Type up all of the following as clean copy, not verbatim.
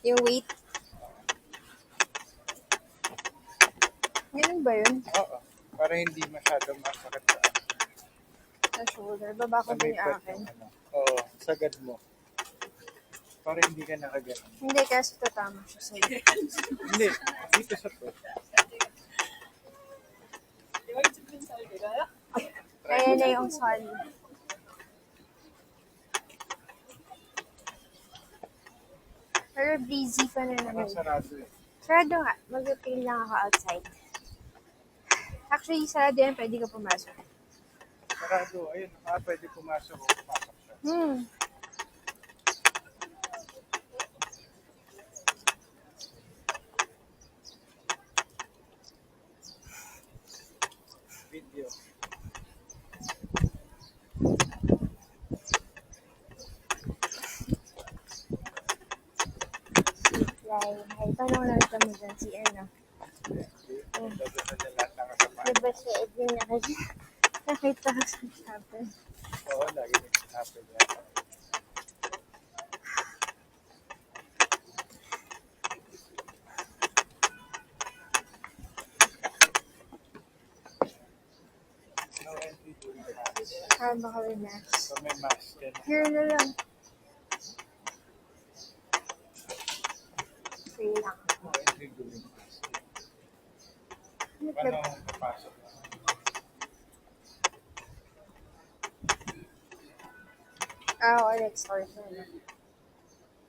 Yung weight. Ganun ba yun? Oo. Para hindi masyadong masakit Sa shoulder. Baba ko sa may din yung part akin. ng ano. Oo, sagad mo. Para hindi ka nakaganon. Hindi, kasi tatama siya sa'yo. Hindi, dito sa to. Kaya na yung solid. Pero breezy pa na naman. Parang sarado eh. Sarado nga. Mag-feel lang ako outside. Actually, sarado yan. Pwede ka pumasok. Sarado. Ayun, pwede pumasok o pumasok siya. Video. Ay, tanong lang ito mo dyan si Anna. Dadaan na lahat ng kasama. Diba siya, Edwin, nakita ko sa chapel. Oo, lagi nag-happen yan. No entry during the mass. Baka relax. So may mask din. Here na lang. Free lang. No entry during mass. Paano papasok? Oo, extortion.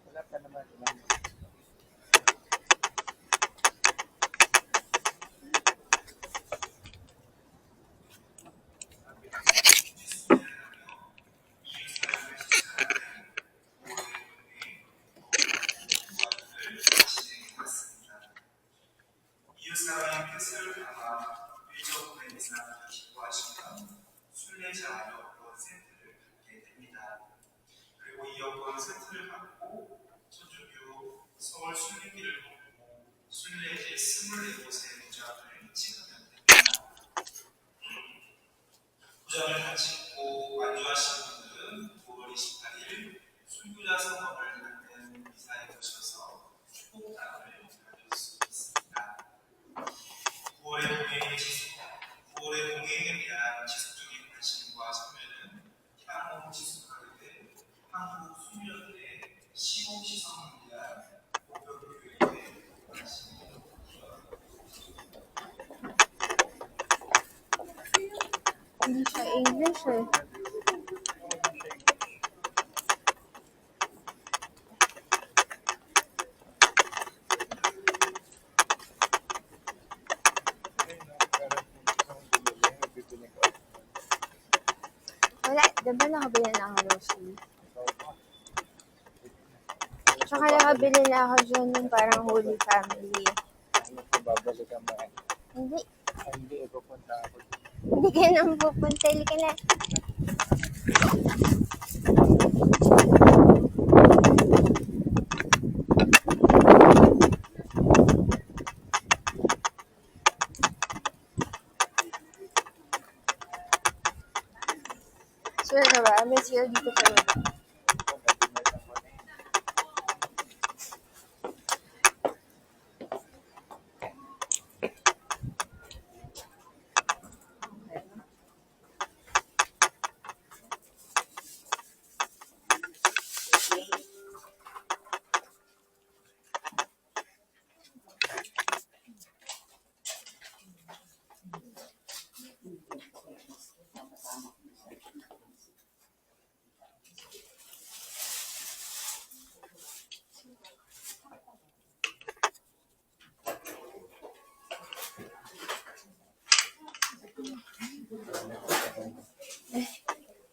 Wala pa naman. 이웃사람의 뜻을 담아 일정부의 이상을 기부하시면 순례자 여권 세트를 받게 됩니다. 그리고 이 여권 세트를 받고 천주교 서울 순례길을 걷고 순례지 24곳의 도장을 찍으면 됩니다. 도장을 다 찍고 완주하신 분들은 9월 28일 순교자 성원을 갖는 미사에 오셔서 축복단을 받을 수 있습니다. 9월의 동행에 대한 지속적인 관심과 참여는 향후 지속하게 될 한국 수녀들의 시공시선을 위한 목표교육에 관심을 Hindi siya English eh. Wala, diba nakabili na ako rosary? Tsaka nakabili na ako dyan ng parang Holy Family. Babalikan mo. Hindi. Hindi, pupunta ako. Hindi ka naman pupunta. Hindi ka na. Sure ka ba? May CR dito sa baba.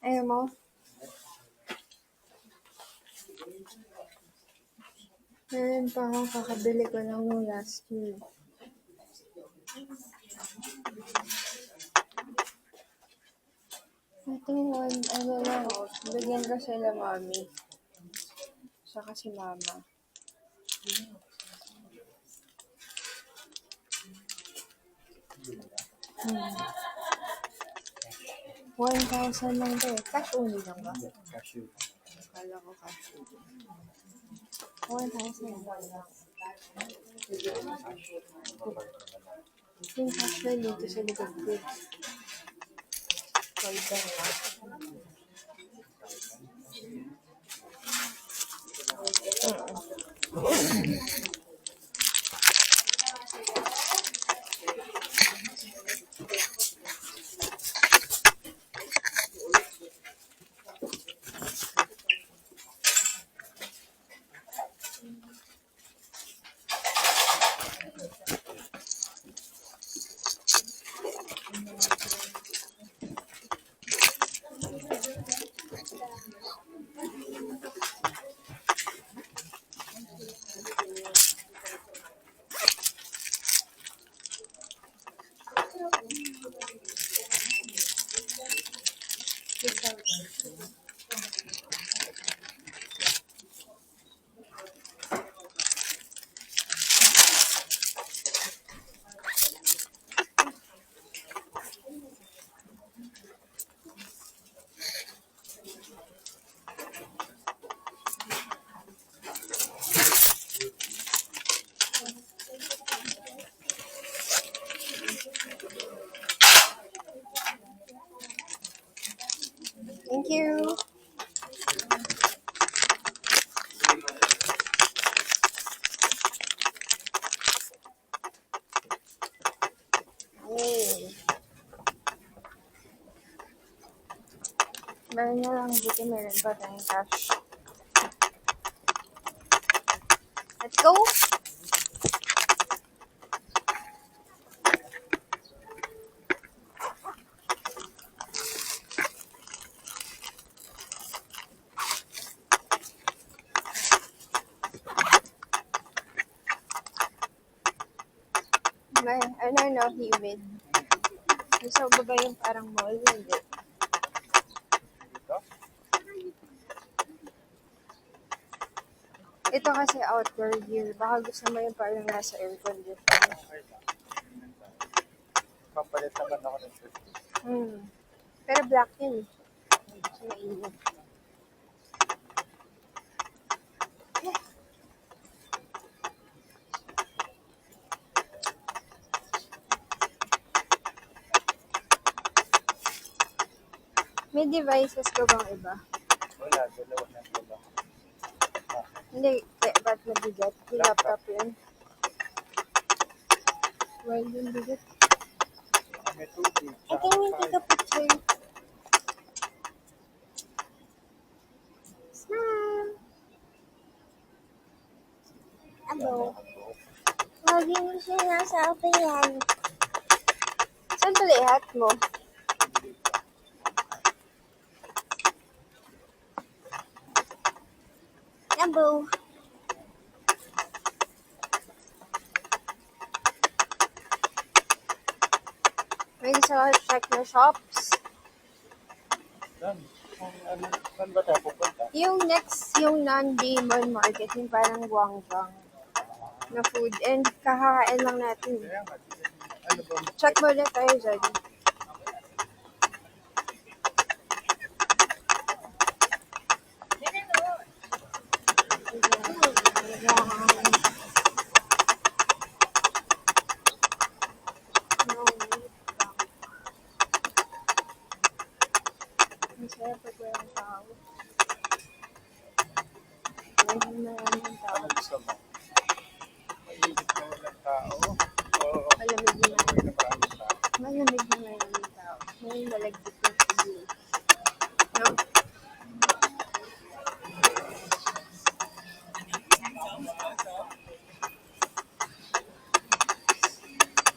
Ayaw mo? Meron pa akong kakabili ko lang nung last year. I think ano lang, bigyan ko sila mami. Saka si mama. 1,000 lang to eh. Cash only lang ba? Cashew. Akala ko cash only. 1,000. Yung casual dito sa likod ko. Kolda na. Thank you. Yay. Meron na lang dito, meron pa tayong cash. Let's go! May, no, humid. Nasa baba yung parang mall, hindi. Ito kasi outdoor view. Baka gusto mo yung parang nasa air conditioner. Okay lang. Pampalit naman ako ng shirt. Pero black yun. So, mainit. May devices ko bang iba? Wala, dalawa na dalawa. Hindi, ba't mabigat? Yung laptop yun. Well, yung bigat. May tubig. I can you take a picture? Smile! Abo. Lagi mo sinasabi yan. Saan tuloy hat mo? Abo. May isa check na shops. Saan? Saan ba tayo pupunta? Yung next, yung non-demon market, yung parang guangzhang na food. And kakakain lang natin. Kaya nga, ano ba? Check mo ulit tayo dyan. Masaya pag walang tao. Maraming tao. Ano gusto mo? Mainit na walang tao. Oo. Malamig na. Okay na maraming tao. Malamig na maraming tao. May malagdit na siguro. No?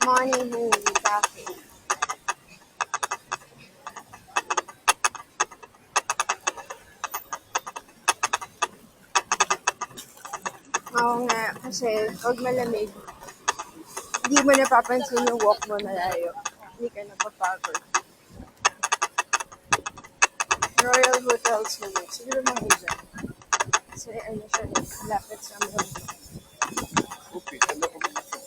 Money Moon Cafe. Oo nga, kasi pag malamig, hindi mo napapansin yung walk mo na layo. Hindi ka napapagod. Royal Hotel Suite. Siguro mga dyan. Kasi ano siya, lapit sa mga. Upi, sa loob na ito.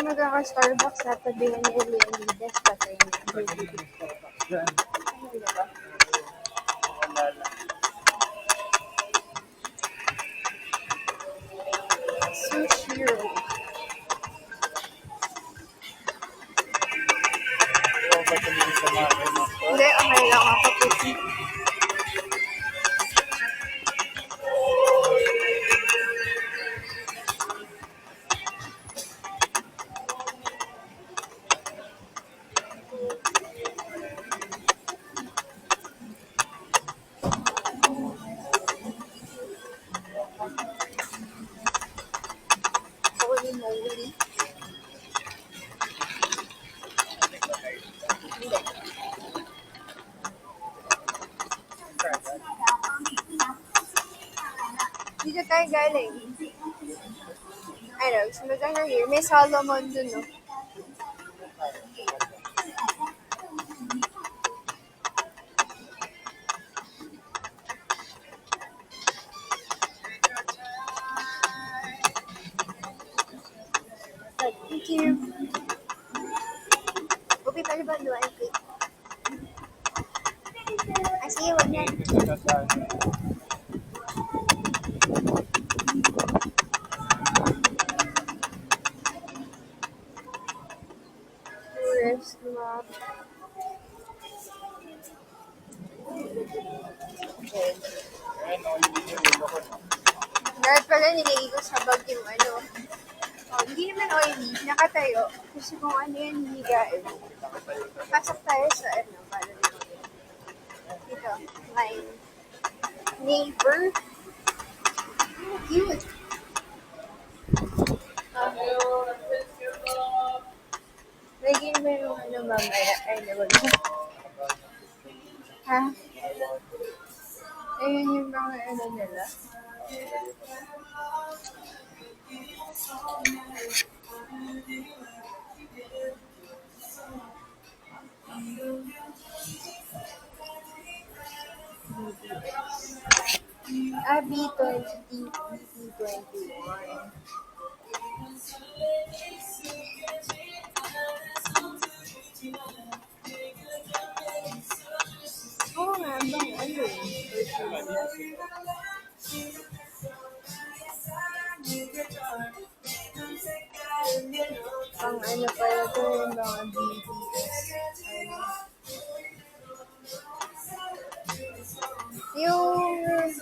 Kung magkaka-Starbucks, tatabingan ni Leonidas, patay niya. Diyan. Ano ba? Wala lang. Sushi roll. Oo, ba tumingin sa mga kayo ng store? Hindi, okay lang ako. Puti. Holy moly. Hindi. Dito tayo galing. Ano, gusto mo tayo here? May Solomon dun, no? Thank you. Upi, pala ba luan ko? Ah, sige, wag na. Ito sa kasal. Tourist map. Okay. Ayan, o, hindi yung ulo ko. No? Dahil pala nilagay ko sa bag yung ano. Oh, hindi naman oily. Nakatayo. Kasi kung ano yan, hihigain. Pasok tayo sa ano. Para dito. Dito. My neighbor. Cute. Lagyan mo yung ano mamaya. Ay, nawag na. Ha? Ayun yung mga ano nila. Abby 2021. Oo nga ba? Ano yun? Pang ano pala ito yung mga BTS. Ano. Yung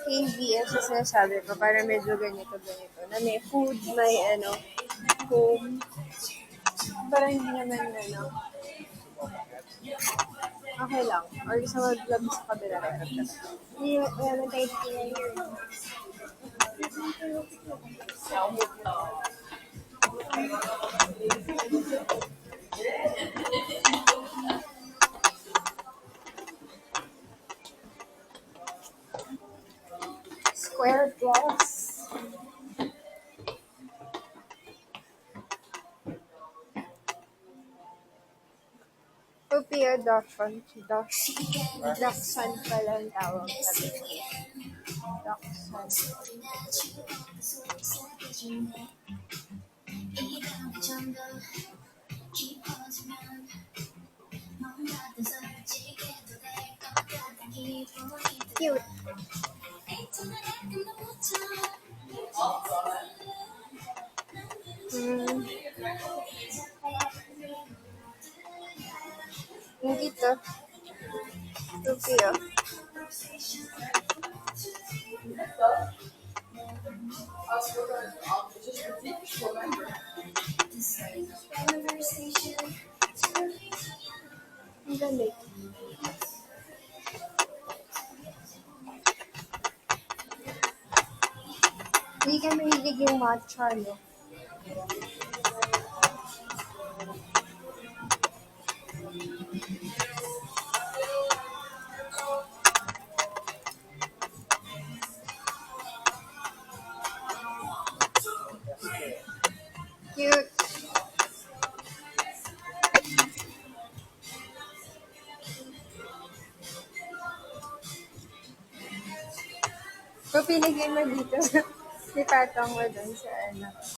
KBS na sinasabi ko, para medyo ganito-ganito. Na may food, may ano, home. Parang hindi naman ano. Okay lang. Or gusto mag-vlog sa kabila. Hindi, wala naman tayo here. Square glass. Pupia Dachshund. Dachshund pala ang tawag sabi ko. Dachshund. Cute. Hindi to. Pupia. Ang galing. Hindi ka mahilig yung matcha, no? Cute. Papilagay mo dito. Ipatong mo dun sa ano.